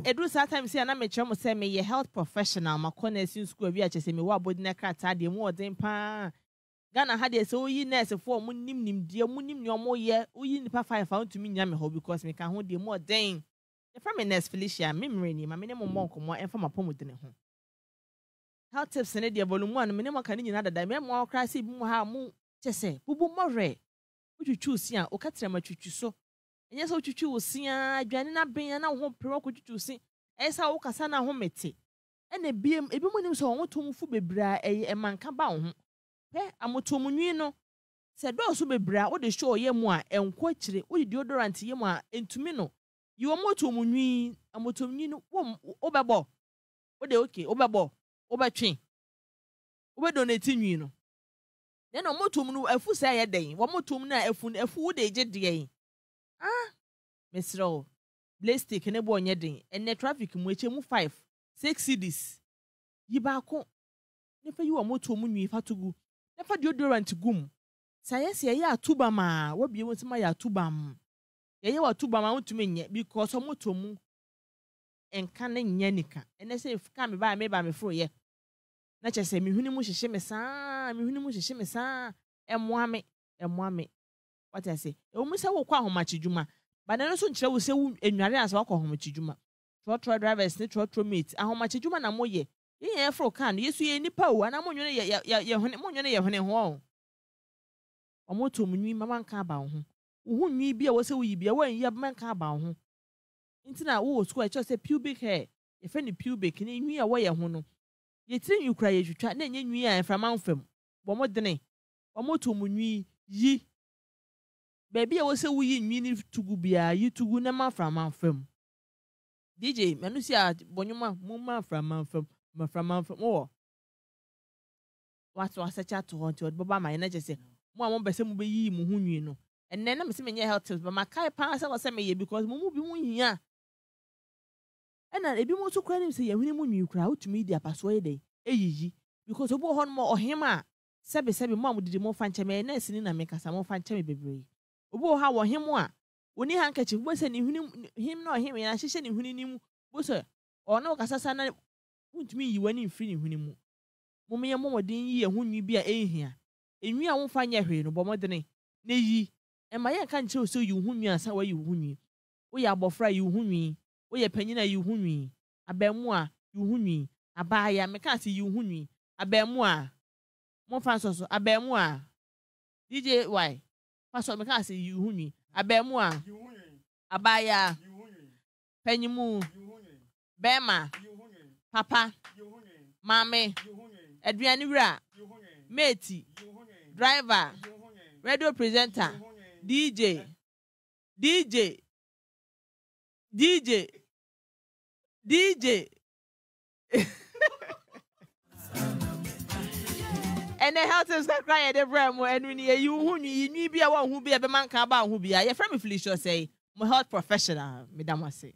edu sometimes say na me chere mo say me ye health professional ma ko nursing school wi a che say me wa body na krata de mo odin pa Ghana had say oyi nurse for mo nim de mo nim ne omo ye oyi nipa 5 found to me nya me ho because me kan ho de mo odin e from me nurse Felicia memory ni ma me ne mo monko mo en fa ma pomo de ne ho health tips ne de volume 1 me ne mo kan nyina dada me mo kra say bi mo ha mo che say bubu mo re utwutwu si a o ka tra ma twutwu so enye so twutwu wo si a adwane na ben na ho pre ko twutwu si esa wo kasa na ho mete ena biem ebi mo nim so wo to mfu bebra e manka ba wo ho pe amotom nwi no se do so bebra wo de show ye mu a enko kire wo deodorant ye mu a entumi no yi wo motom nwi amotom nwi no wo bebo wo de okay wo bebo wo betwe wo be donate nwi no den no motom no afu sa ye den wo motom na afu wo de gye de Mesro plastic ne bo onye den enne traffic mu eche mu 5 6 cedis yi ba ko ne fa yi wo motom nwi fatugu ne fa deodorant gum sayese ye atuba ma wo bie wonsima ya atubam ye wa atuba ma wontumi nye because motom enka ne nya nika enne se fika me ba me fro ye na che se mehuni mu hyehye me saa emmoa me what I say e wo mu se wo kwa ahomachidwuma ba na no so nkyere wo se wu enware asa wakọ ahomachidwuma trotro drivers ne trotro mate ahomachidwuma na moye ye fro car no yesu ye nipa o ana monwene ye hone monwene ye hone ho o motom nwi mama nka ba ho wo nwi bia wo se wo yibia wo anyi mama nka ba ho ntina wo school e che se pubic hair ye fe ni pubic ni nwi a wo ye ho no ye tiri nwi kura ye twitwa na enye nwi a efra manfam bo modene o motom nwi yi baby wo se wo yi nwi ni tugu bia yi tugu na mafra manfam DJ manu si a bonyuma mu mafra manfam wo what was a chat to want to baba my na se mo a mo bese mo be yi mu hu nwi no enne na me se menye health tips but makai pa se wo se meye because mo mu bi mu hia ena ebi mo so kra nim se ye hwene mu nwi kra utumi di apaso ye dey eyiyi because obo ho no mo ohema sebe mo amudidi mo fa ncheme na sini na me kasa mo fa ncheme bebre obo ha wo hemo a oni handkerchief bo se ni hwene him na ohema ya hyehye ni hwene nim bo se ono kasasa na utumi yi wani mfiri ni hwene mu mo me ye mo modin yi ehun nwi bia ehia enwi a wo fa nya hwe no bo modene na yi e ma ye ka nche so yi hun nwi asa wa yi hun nwi wo ya abofra yi hun nwi wo ye panyina yi hun nwi abamu a yi hun nwi abaya me ka se yi hun nwi abamu a mo fa so abamu a DJ why fa so me ka se yi hun nwi abamu a abaya panyimu bema papa mame aduane wura mate driver radio presenter DJ and the health is that cry the brand and when you be a one who be a man can about who be a friend Felicia Osei, my health professional, Madam Osei.